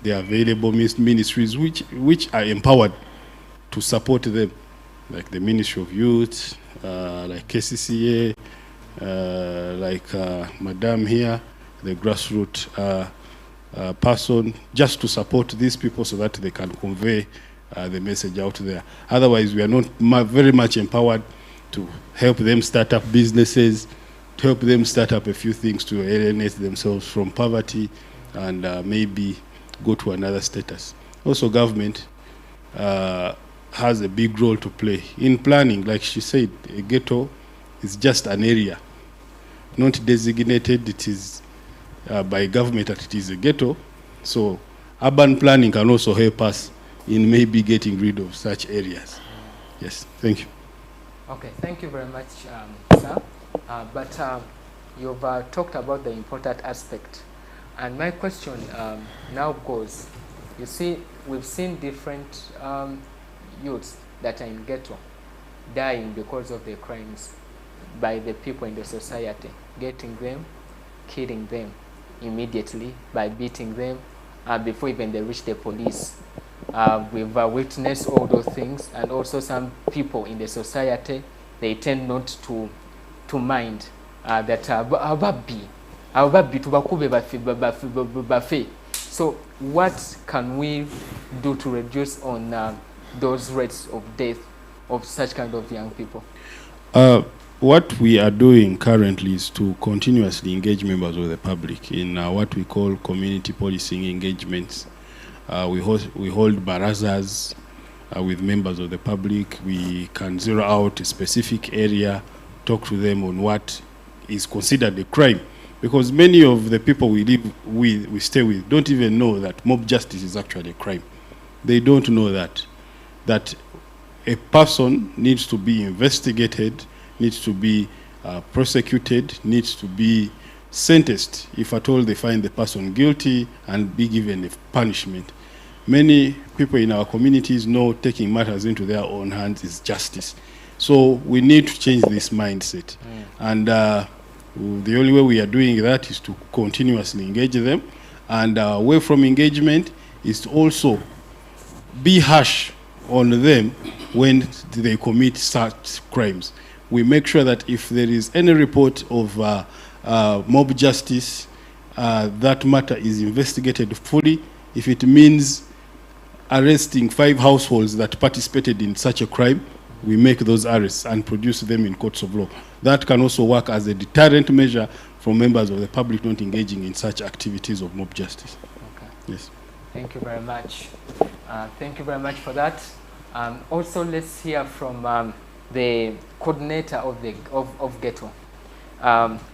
there are available ministries which are empowered to support them, like the Ministry of Youth, like KCCA, like Madam here, the grassroots person, just to support these people so that they can convey the message out there. Otherwise, we are not very much empowered to help them start up businesses, to help them start up a few things to alienate themselves from poverty and maybe go to another status. Also, government has a big role to play in planning. Like she said, a ghetto is just an area, not designated. It is by government that it is a ghetto. So urban planning can also help us in maybe getting rid of such areas. Yes, thank you. Okay, thank you very much, sir. But you've talked about the important aspect. And my question now goes, you see, we've seen different youths that are in ghetto dying because of the crimes by the people in the society, getting them, killing them immediately by beating them before even they reach the police. We've witnessed all those things, and also some people in the society, they tend not to mind that so what can we do to reduce on those rates of death of such kind of young people? What we are doing currently is to continuously engage members of the public in what we call community policing engagements. We hold barazas with members of the public. We can zero out a specific area, talk to them on what is considered a crime. Because many of the people we live with, we stay with, don't even know that mob justice is actually a crime. They don't know that a person needs to be investigated, needs to be prosecuted, needs to be sentenced if at all they find the person guilty and be given a punishment. Many people in our communities know taking matters into their own hands is justice. So we need to change this mindset. And the only way we are doing that is to continuously engage them. And away from engagement is to also be harsh on them when they commit such crimes. We make sure that if there is any report of mob justice, that matter is investigated fully. If it means arresting 5 households that participated in such a crime, we make those arrests and produce them in courts of law. That can also work as a deterrent measure for members of the public not engaging in such activities of mob justice. Okay. Yes. Thank you very much. Thank you very much for that. Also, let's hear from the coordinator of Ghetto.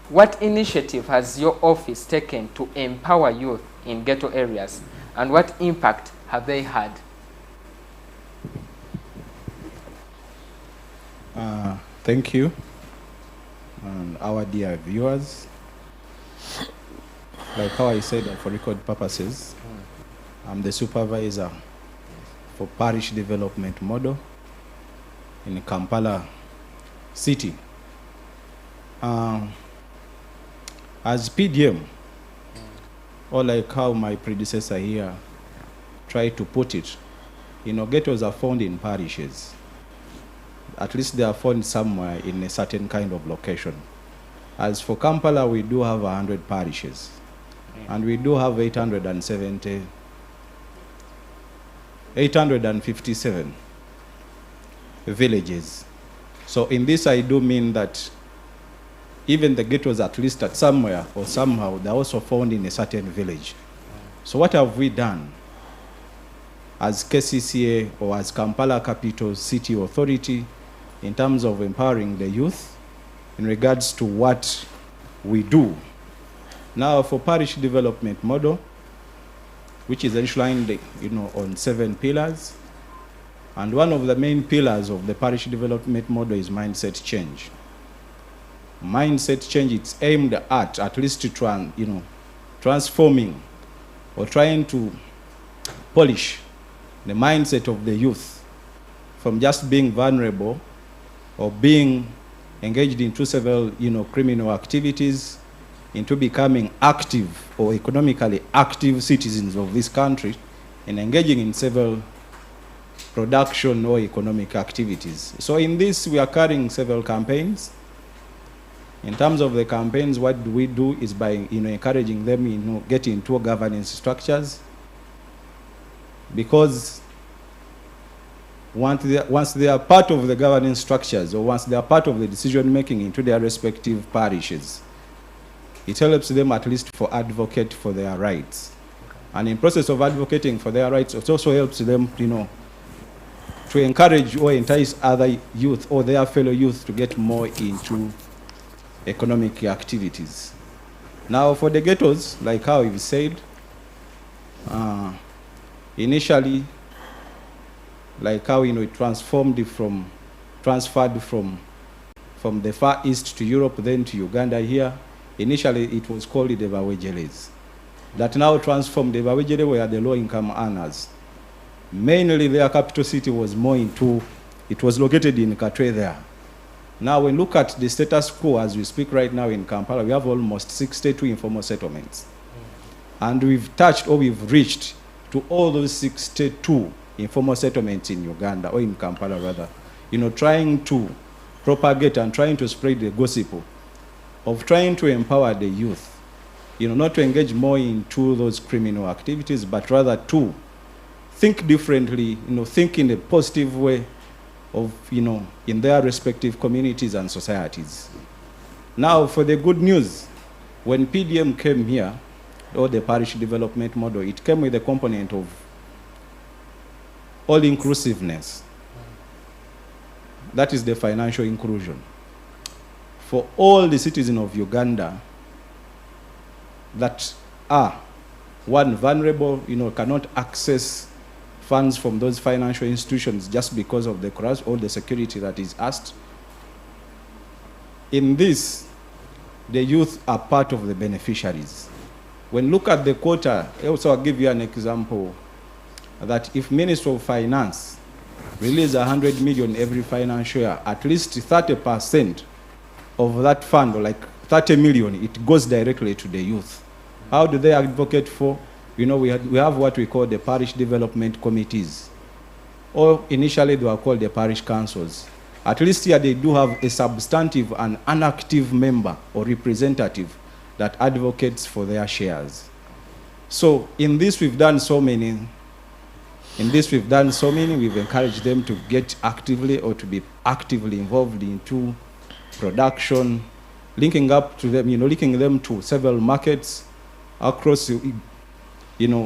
What initiative has your office taken to empower youth in ghetto areas, and what impact have they had? Thank you, and our dear viewers. Like how I said, for record purposes, I'm the supervisor for parish development model in Kampala City. As PDM, or like how my predecessor here tried to put it, ghettos are found in parishes. At least they are found somewhere in a certain kind of location. As for Kampala, we do have 100 parishes, and we do have 857 villages. So in this, I do mean that even the ghettos, at least at somewhere or somehow, they're also found in a certain village. So what have we done as KCCA or as Kampala Capital City Authority in terms of empowering the youth in regards to what we do? Now, for parish development model, which is enshrined, on 7 pillars, and one of the main pillars of the parish development model is mindset change. Mindset change, it's aimed at least to transforming or trying to polish the mindset of the youth from just being vulnerable or being engaged into several, criminal activities into becoming active or economically active citizens of this country and engaging in several production or economic activities. So in this, we are carrying several campaigns. In terms of the campaigns, what do we do is by encouraging them get into governance structures, because once they are part of the governance structures, or once they are part of the decision making into their respective parishes, it helps them at least for advocate for their rights. Okay. And in process of advocating for their rights, it also helps them to encourage or entice other youth or their fellow youth to get more into economic activities. Now for the ghettos, like how you said, initially, like how it transferred from the Far East to Europe, then to Uganda here. Initially it was called the Bawejeles. That now transformed the Bawejele were the low-income earners. Mainly their capital city was it was located in Katwe there. Now when we look at the status quo as we speak right now in Kampala, we have almost 62 informal settlements. And we've touched, or we've reached to all those 62 informal settlements in Uganda, or in Kampala rather, trying to propagate and trying to spread the gossip of trying to empower the youth, not to engage more into those criminal activities, but rather to think differently, think in a positive way of, in their respective communities and societies. Now, for the good news, when PDM came here, or the parish development model, it came with a component of all-inclusiveness. That is the financial inclusion. For all the citizens of Uganda that are, one, vulnerable, cannot access funds from those financial institutions just because of the crash or the security that is asked. In this, the youth are part of the beneficiaries. When look at the quota, also I'll give you an example that if Ministry of Finance release 100 million every financial year, at least 30% of that fund, or like 30 million, it goes directly to the youth. How do they advocate for? We have what we call the parish development committees, or initially they were called the parish councils. At least here they do have a substantive and an active member or representative that advocates for their shares. So in this we've done so many. We've encouraged them to get actively or to be actively involved into production, linking up to them, linking them to several markets across,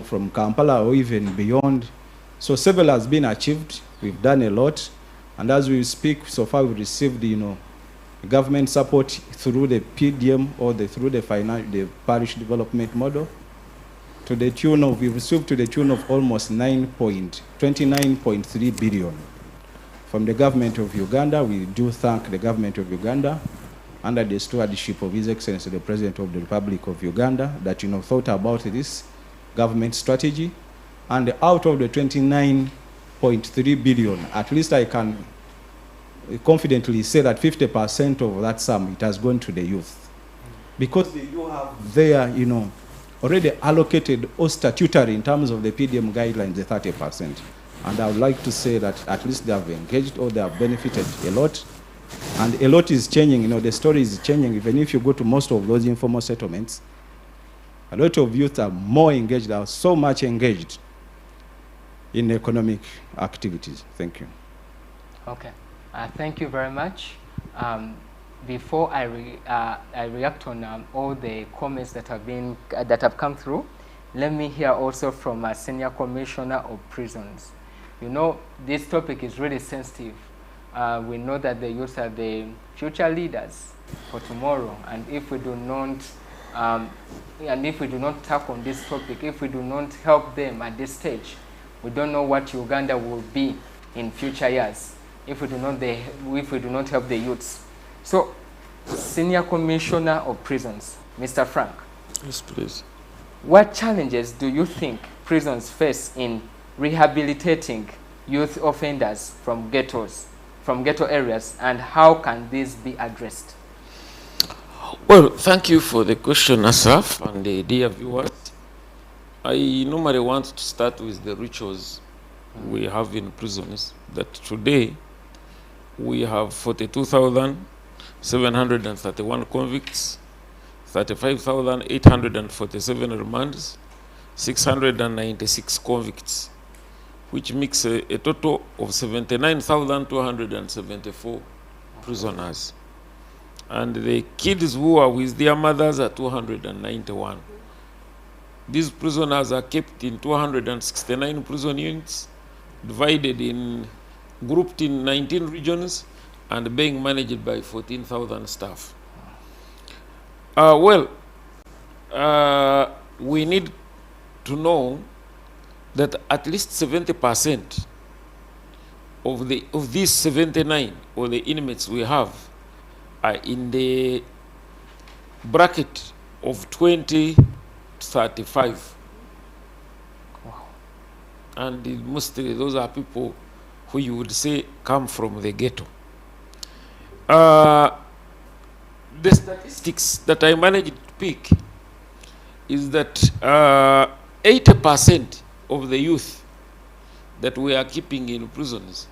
from Kampala or even beyond. So several has been achieved. We've done a lot. And as we speak, so far we've received, government support through the PDM or through the parish development model. We've received to the tune of almost 29.3 billion from the government of Uganda. We do thank the government of Uganda under the stewardship of His Excellency the President of the Republic of Uganda that thought about this government strategy. And out of the 29.3 billion, at least I can confidently say that 50% of that sum, it has gone to the youth. Because they do have their, already allocated or statutory in terms of the PDM guidelines, the 30%. And I would like to say that at least they have engaged or they have benefited a lot. And a lot is changing, the story is changing. Even if you go to most of those informal settlements, a lot of youth are more engaged, are so much engaged in economic activities. Thank you. Okay. Thank you very much. Before I react on all the comments that have come through, let me hear also from a Senior Commissioner of Prisons. This topic is really sensitive. We know that the youth are the future leaders for tomorrow, and if we do not tackle on this topic, if we do not help them at this stage, we don't know what Uganda will be in future years if we do not help the youths. So, Senior Commissioner of Prisons, Mr. Frank. Yes, please. What challenges do you think prisons face in rehabilitating youth offenders from ghetto areas, and how can this be addressed? Well, thank you for the question, Asaf, and the dear viewers. I normally want to start with the rituals we have in prisons. That today we have 42,731 convicts, 35,847 remands, 696 convicts, which makes a total of 79,274 prisoners. And the kids who are with their mothers are 291. These prisoners are kept in 269 prison units, grouped in 19 regions, and being managed by 14,000 staff. We need to know that at least 70% of these 79, or the inmates we have, are in the bracket of 20 to 35. Wow. And mostly those are people who you would say come from the ghetto. The statistics that I managed to pick is that 80% of the youth that we are keeping in prisons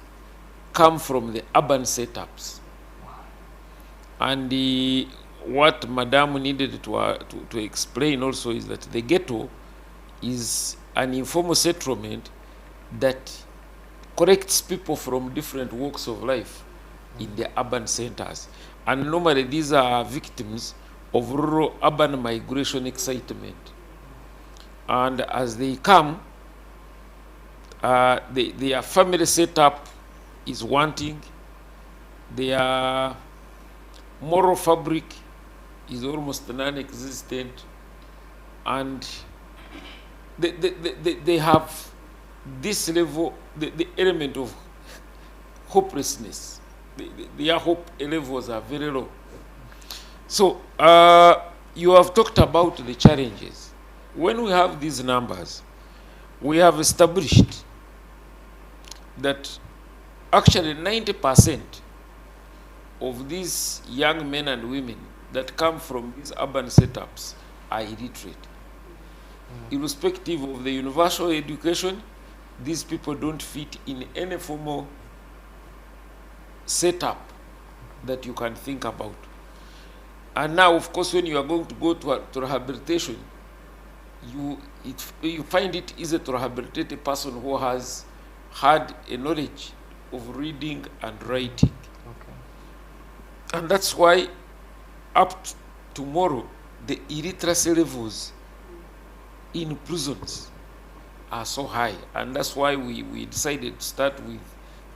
come from the urban setups. And what Madam needed to explain also is that the ghetto is an informal settlement that collects people from different walks of life in the urban centers. And normally these are victims of rural-urban migration excitement. And as they come, their family setup is wanting, their moral fabric is almost non-existent, and they have this level, the element of hopelessness. Their hope levels are very low. So you have talked about the challenges. When we have these numbers, we have established that actually 90% of these young men and women that come from these urban setups are illiterate. Irrespective of the universal education, these people don't fit in any formal setup that you can think about. And now, of course, when you are going to go to rehabilitation, you find it easy to rehabilitate a person who has had a knowledge of reading and writing. Okay. And that's why up to tomorrow, the illiteracy levels in prisons are so high. And that's why we decided to start with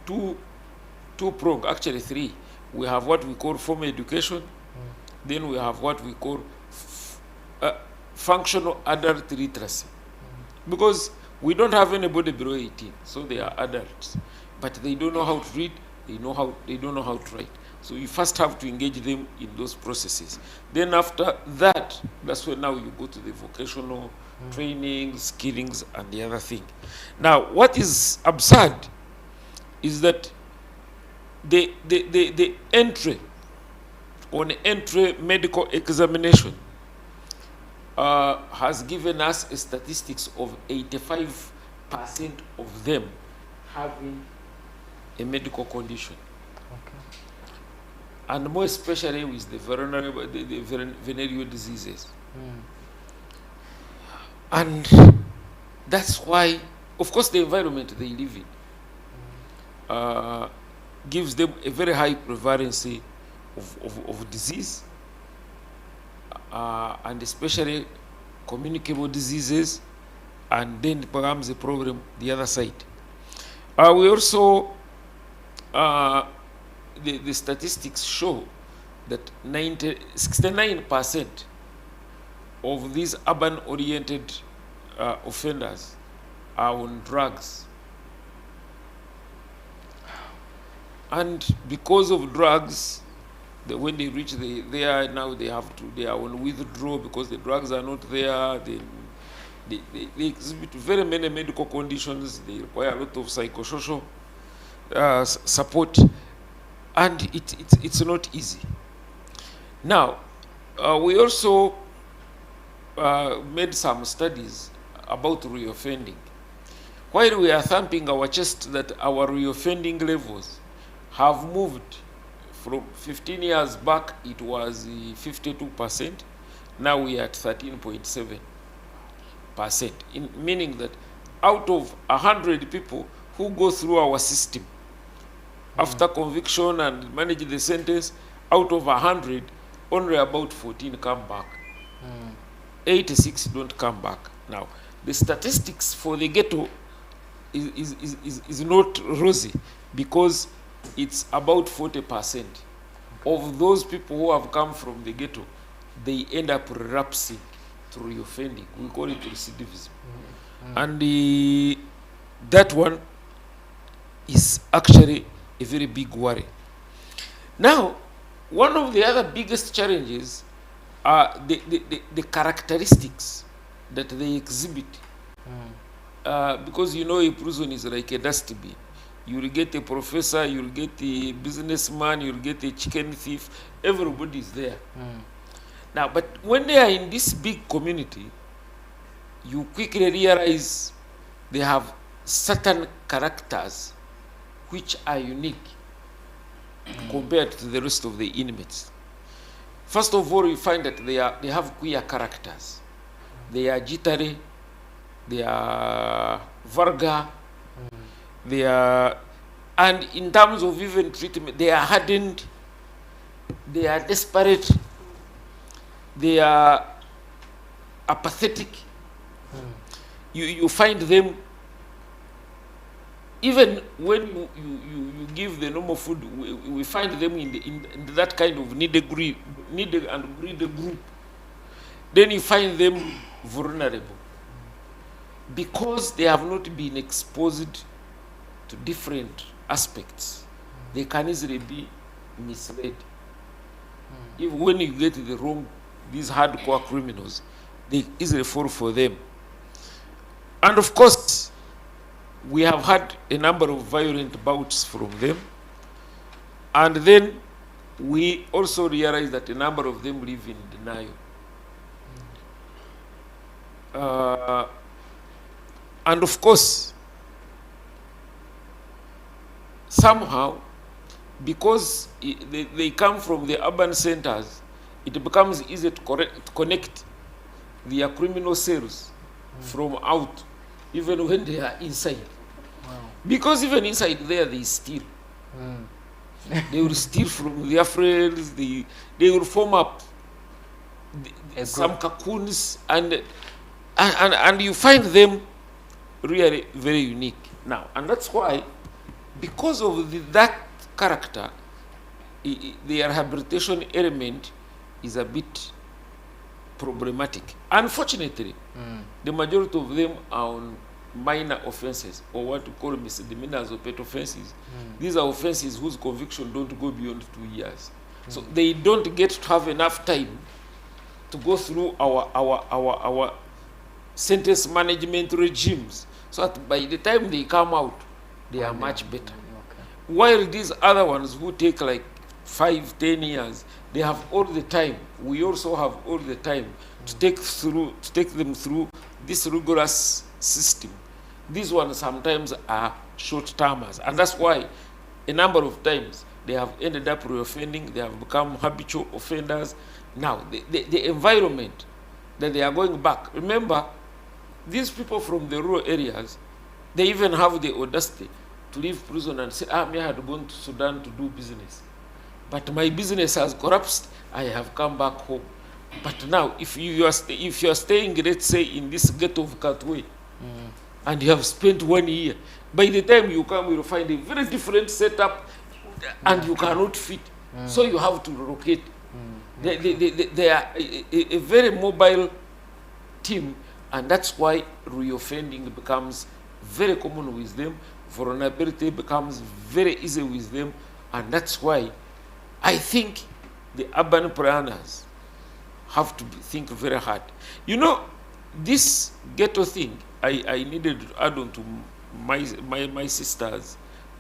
two-prong, actually three. We have what we call formal education. Then we have what we call functional adult literacy. Because we don't have anybody below 18, so they are adults. But they don't know how to read, they don't know how to write. So you first have to engage them in those processes. Then after that, that's when now you go to the vocational training, skillings, and the other thing. Now, what is absurd is that the entry on entry medical examination has given us a statistics of 85% of them having a medical condition. Okay. And more especially with the venereal diseases. And that's why, of course, the environment they live in gives them a very high prevalence of disease, and especially communicable diseases, and then perhaps the problem the other side. We also, the statistics show that 69% of these urban-oriented offenders are on drugs. And because of drugs, when they reach there, now they are on withdrawal because the drugs are not there. They exhibit very many medical conditions. They require a lot of psychosocial support, and it's not easy. Now, We also made some studies about reoffending. While we are thumping our chest that our reoffending levels have moved from 15 years back, it was 52%. Now we are at 13.7%, meaning that out of 100 people who go through our system after conviction and manage the sentence, out of 100, only about 14 come back. 86 don't come back. Now, the statistics for the ghetto is not rosy, because it's about 40% of those people who have come from the ghetto, they end up relapsing to reoffending. We call it recidivism. And that one is actually a very big worry. Now, one of the other biggest challenges are the characteristics that they exhibit. Because you know, a prison is like a dustbin. You'll get a professor, you'll get a businessman, you'll get a chicken thief, everybody is there. Now, but when they are in this big community, you quickly realize they have certain characters which are unique compared to the rest of the inmates. First of all, you find that they have queer characters. They are jittery, they are vulgar, they are, and in terms of even treatment, they are hardened, they are desperate, they are apathetic. You find them, even when you give the normal food, we find them in that kind of need and greed group. Then you find them vulnerable, because they have not been exposed to different aspects. They can easily be misled. Even when you get the wrong, these hardcore criminals, they easily fall for them. And of course, we have had a number of violent bouts from them. And then we also realize that a number of them live in denial. And of course, somehow, because they come from the urban centers, it becomes easy to connect their criminal cells from out, even when they are inside. Because even inside there, they steal. They will steal from their friends. They will form up some cocoons, and you find them really very unique now. And that's why, because of that character, the rehabilitation element is a bit problematic. Unfortunately, the majority of them are on minor offenses, or what we call misdemeanors or pet offenses. These are offenses whose conviction don't go beyond 2 years. So they don't get to have enough time to go through our sentence management regimes, so that by the time they come out, they are much better. While these other ones who take like 5-10 years, they have all the time. We also have all the time to take them through this rigorous system. These ones sometimes are short-termers, and that's why a number of times they have ended up reoffending. They have become habitual offenders. Now, the environment that they are going back. Remember, these people from the rural areas, they even have the audacity to leave prison and say, I had gone to Sudan to do business, but my business has collapsed. I have come back home. But now, if you are staying, let's say, in this ghetto of Katwe, and you have spent 1 year, by the time you come, you will find a very different setup, and you cannot fit. So you have to relocate. They are a very mobile team, and that's why reoffending becomes very common with them. Vulnerability becomes very easy with them, and that's why I think the urban planners have to think very hard. You know, this ghetto thing, I needed to add on to my sister's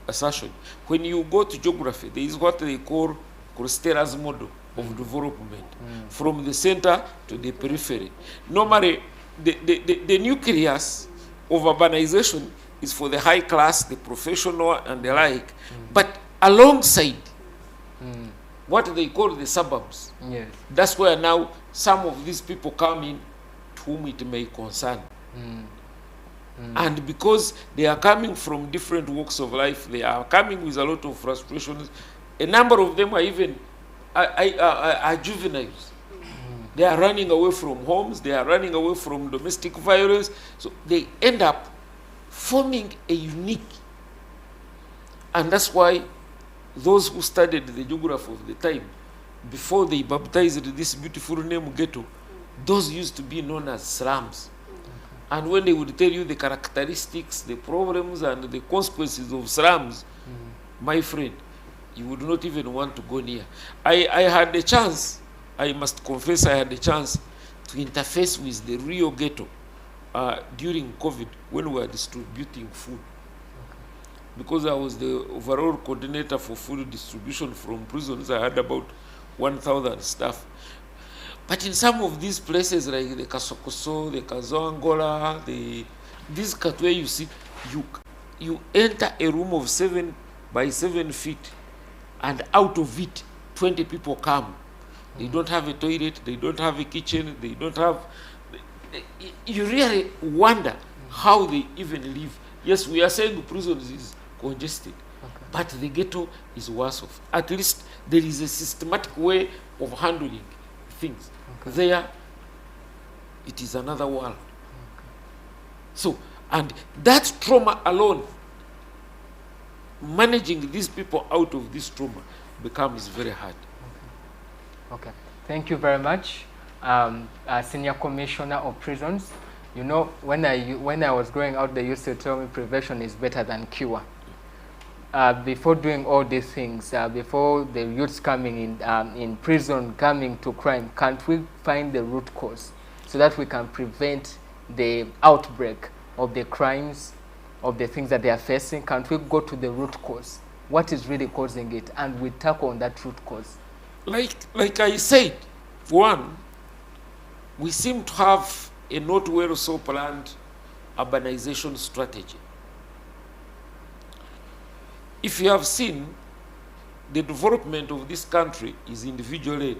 assertion. When you go to geography, there is what they call Costello's model. of development, from the center to the periphery. Normally, the nucleus of urbanization is for the high class, the professional, and the like, but alongside what they call the suburbs, Yes. that's where now some of these people come in to whom it may concern. And because they are coming from different walks of life, they are coming with a lot of frustrations. A number of them are even are juveniles. They are running away from homes, they are running away from domestic violence, so they end up forming a unique. And that's why those who studied the geography of the time, before they baptized this beautiful name Ghetto, those used to be known as slums. And when they would tell you the characteristics, the problems, and the consequences of slums, my friend, you would not even want to go near. I had a chance, I must confess, I had a chance to interface with the real ghetto during COVID when we were distributing food. Because I was the overall coordinator for food distribution from prisons, I had about 1,000 staff. But in some of these places like the Kasokoso, the Kazoangola, this Katwe, you see, you enter a room of 7 by 7 feet, and out of it, 20 people come. They don't have a toilet, they don't have a kitchen, they don't have... You really wonder how they even live. Yes, we are saying the prisons is congested, but the ghetto is worse off. At least there is a systematic way of handling things. There, it is another world. So, and that trauma alone, managing these people out of this trauma becomes very hard. Okay. Thank you very much, Senior Commissioner of Prisons. You know, when I was growing out, they used to tell me prevention is better than cure. Before doing all these things, before the youths coming in prison, coming to crime, can't we find the root cause so that we can prevent the outbreak of the crimes, of the things that they are facing? Can't we go to the root cause? What is really causing it? And we tackle on that root cause. Like I said, one, we seem to have a not well so planned urbanization strategy. If you have seen, the development of this country is individual-led,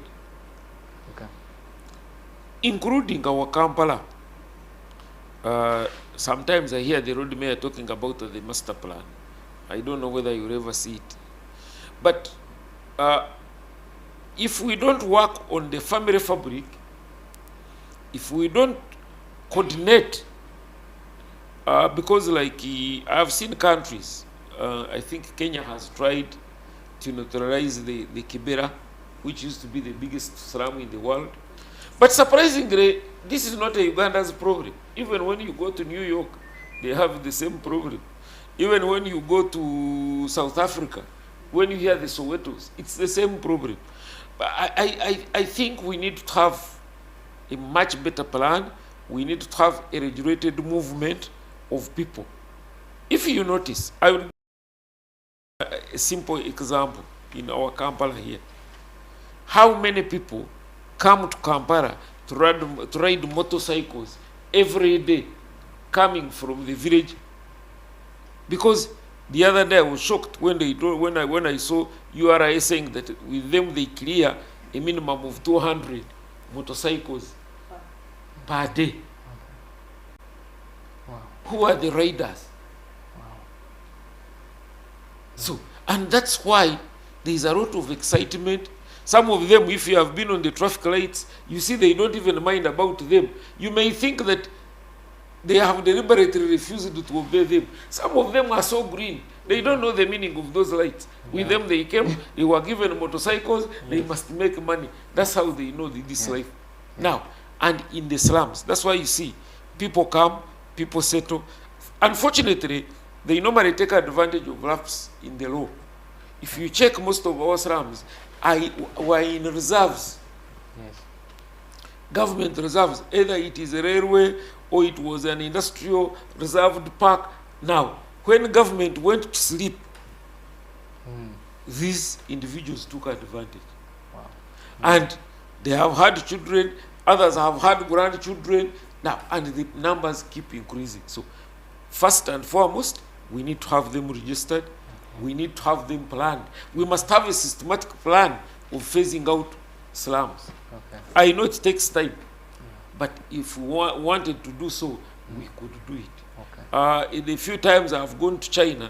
including our Kampala. Sometimes I hear the road mayor talking about the master plan. I don't know whether you'll ever see it. But if we don't work on the family fabric, if we don't coordinate, because like I've seen countries, I think Kenya has tried to neutralize the Kibera, which used to be the biggest slum in the world. But surprisingly, this is not a Uganda's problem. Even when you go to New York, they have the same problem. Even when you go to South Africa, when you hear the Sowetos, it's the same problem. But I think we need to have a much better plan. We need to have a regulated movement of people. If you notice, I will a simple example in our Kampala here. How many people come to Kampala to ride motorcycles every day coming from the village? Because the other day I was shocked when I saw URA saying that with them they clear a minimum of 200 motorcycles per day. Wow. Who are the riders? So, and that's why there is a lot of excitement. Some of them, if you have been on the traffic lights, you see they don't even mind about them. You may think that they have deliberately refused to obey them. Some of them are so green, they don't know the meaning of those lights. With them they came, they were given motorcycles, they must make money. That's how they know this life. Now, and in the slums, that's why you see people come, people settle. Unfortunately, they normally take advantage of lapses in the law. If you check most of our slums, were in reserves. Yes. Government reserves, either it is a railway or it was an industrial reserved park. Now, when government went to sleep, these individuals took advantage. Wow. And they have had children, others have had grandchildren now, and the numbers keep increasing. So first and foremost, we need to have them registered. We need to have them planned. We must have a systematic plan of phasing out slums. Okay. I know it takes time, but if we wanted to do so, we could do it. Okay. In the few times I've gone to China,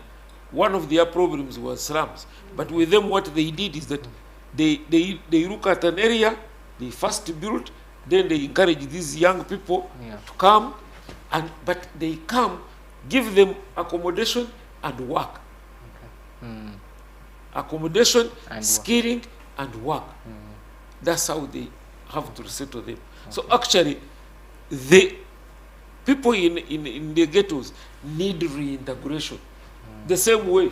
one of their problems was slums. But with them, what they did is that they look at an area, they first build, then they encourage these young people to come, but they come, give them accommodation and work. Accommodation, and skilling, and work. That's how they have to resettle them. So actually, the people in the ghettos need reintegration. The same way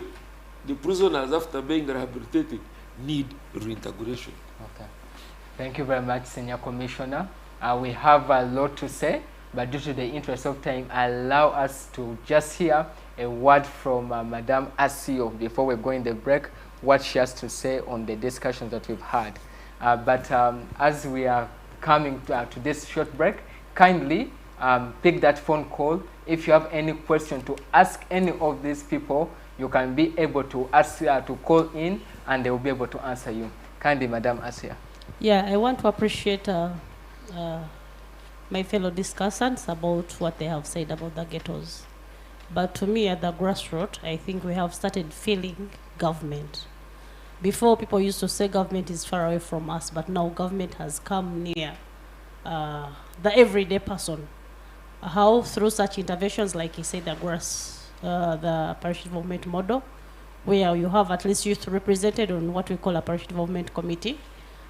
the prisoners, after being rehabilitated, need reintegration. Okay. Thank you very much, Senior Commissioner. We have a lot to say, but due to the interest of time, allow us to just hear a word from Madame Asio before we go in the break, what she has to say on the discussions that we've had. But as we are coming to this short break, kindly pick that phone call. If you have any question to ask any of these people, you can be able to ask to call in, and they will be able to answer you. Kindly, Madame Asia. Yeah, I want to appreciate my fellow discussants about what they have said about the ghettos. But to me, at the grassroots, I think we have started feeling government. Before, people used to say government is far away from us, but now government has come near the everyday person. How? Through such interventions, like you said, the parish development model, where you have at least youth represented on what we call a parish development committee.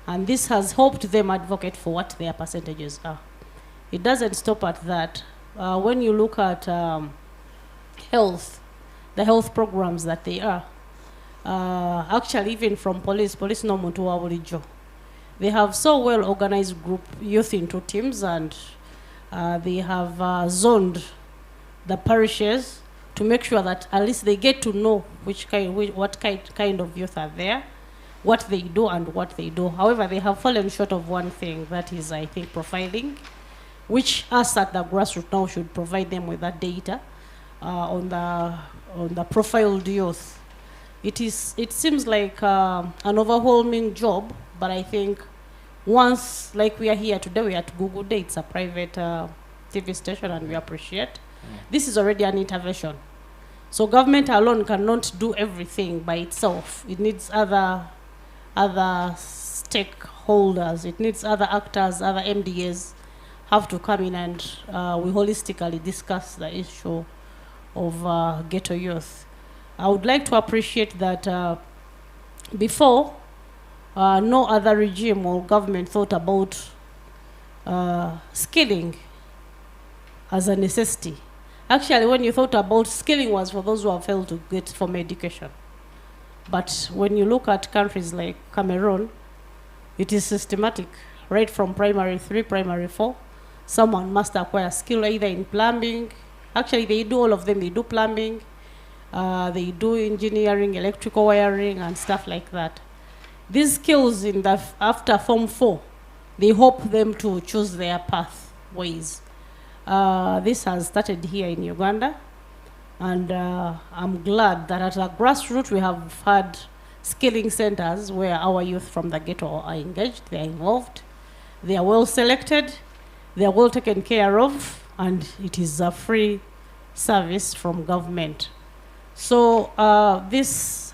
And this has helped them advocate for what their percentages are. It doesn't stop at that. When you look at health, the health programs that they are, actually even from police no muntu wa bulijjo. They have so well organized group youth into teams, and they have zoned the parishes to make sure that at least they get to know what kind of youth are there, what they do and what they do. However, they have fallen short of one thing, that is, I think, profiling, which us at the grassroots now should provide them with that data on the profiled youth. It seems like an overwhelming job, but I think once, like we are here today, we are at Google Day, it's a private TV station, and we appreciate. This is already an intervention. So government alone cannot do everything by itself. It needs other stakeholders. It needs other actors, other MDAs have to come in, and we holistically discuss the issue of ghetto youth. I would like to appreciate that before, no other regime or government thought about skilling as a necessity. Actually, when you thought about skilling was for those who have failed to get formal education. But when you look at countries like Cameroon, it is systematic, right from primary 3, primary 4. Someone must acquire skill either in plumbing. Actually, they do all of them. They do plumbing, they do engineering, electrical wiring, and stuff like that. These skills after Form 4, they hope them to choose their pathways. This has started here in Uganda, and I'm glad that at a grassroots we have had skilling centers where our youth from the ghetto are engaged, they are involved, they are well selected, they are well taken care of, and it is a free service from government. So this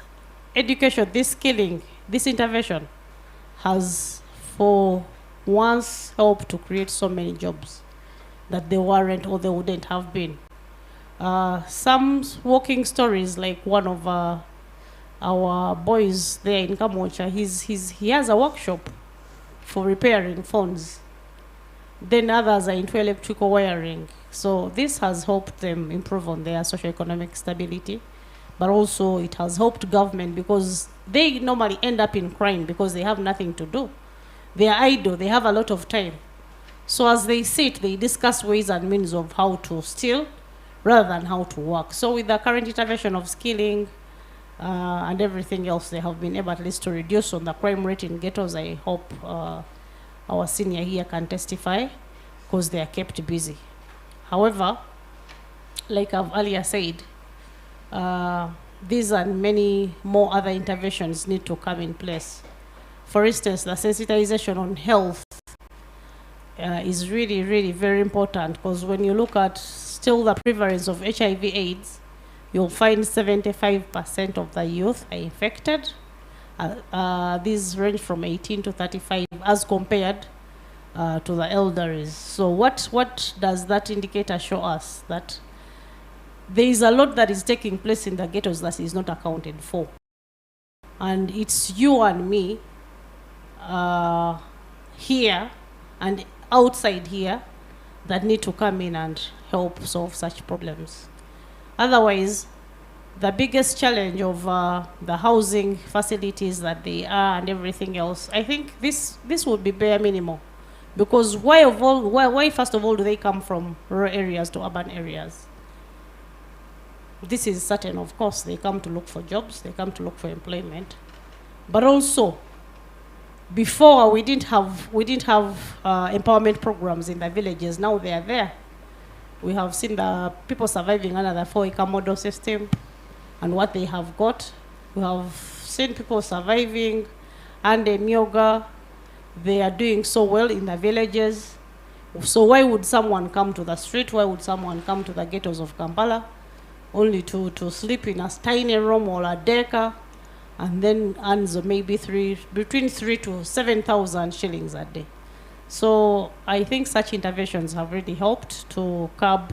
education, this skilling, this intervention has for once helped to create so many jobs that they weren't or they wouldn't have been. Some working stories, like one of our boys there in Kamocha, he has a workshop for repairing phones. Then others are into electrical wiring. So this has helped them improve on their socioeconomic stability, but also it has helped government because they normally end up in crime because they have nothing to do. They are idle, they have a lot of time. So as they sit, they discuss ways and means of how to steal rather than how to work. So with the current intervention of skilling, and everything else, they have been able at least to reduce on the crime rate in ghettos. I hope our senior here can testify, because they are kept busy. However, like I've earlier said, these and many more other interventions need to come in place. For instance, the sensitization on health is really, really very important, because when you look at still the prevalence of HIV/AIDS, you'll find 75% of the youth are infected. These range from 18 to 35 as compared to the elderly. So what does that indicator show us? That there is a lot that is taking place in the ghettos that is not accounted for. And it's you and me here and outside here that need to come in and help solve such problems. Otherwise, the biggest challenge of the housing facilities that they are and everything else, I think this would be bare minimal. Because why first of all do they come from rural areas to urban areas? This is certain, of course. They come to look for jobs, they come to look for employment. But also, before we didn't have empowerment programs in the villages. Now they are there. We have seen the people surviving under the 4-acre model system and what they have got. We have seen people surviving under Myoga. They are doing so well in the villages. So why would someone come to the street? Why would someone come to the ghettos of Kampala only to sleep in a tiny room or a decker and then earns maybe between 3,000 to 7,000 shillings a day? So I think such interventions have really helped to curb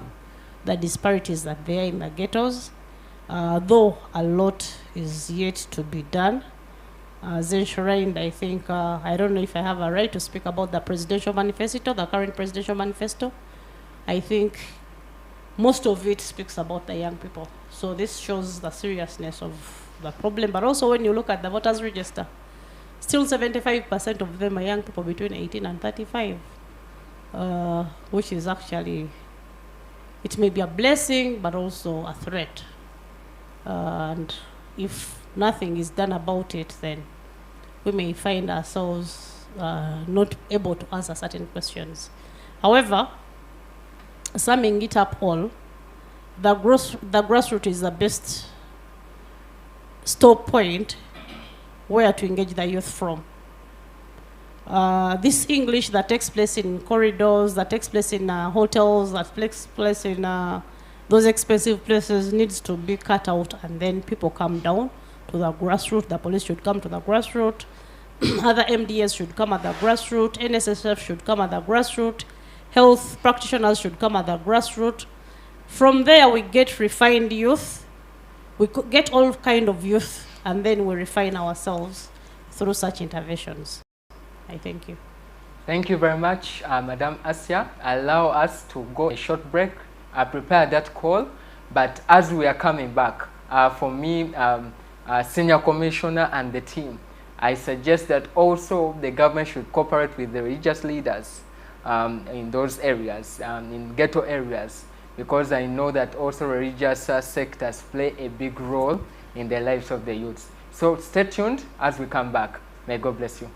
the disparities that there are in the ghettos, though a lot is yet to be done. As enshrined, I think, I don't know if I have a right to speak about the presidential manifesto, the current presidential manifesto. I think most of it speaks about the young people. So this shows the seriousness of the problem. But also when you look at the voters register, still 75% of them are young people between 18 and 35, which is actually, it may be a blessing, but also a threat. And if nothing is done about it, then we may find ourselves not able to answer certain questions. However, summing it up all, the grassroots is the best stop point where to engage the youth from. This English that takes place in corridors, that takes place in hotels, that takes place in those expensive places needs to be cut out, and then people come down to the grassroots. The police should come to the grassroots. Other MDS should come at the grassroots. NSSF should come at the grassroots. Health practitioners should come at the grassroots. From there, we get refined youth. We get all kind of youth, and then we refine ourselves through such interventions. I thank you. Thank you very much, Madam Asia. Allow us to go a short break. I prepared that call, but as we are coming back, for me, Senior Commissioner and the team, I suggest that also the government should cooperate with the religious leaders in those areas, in ghetto areas, because I know that also religious sectors play a big role in the lives of the youths. So stay tuned as we come back. May God bless you.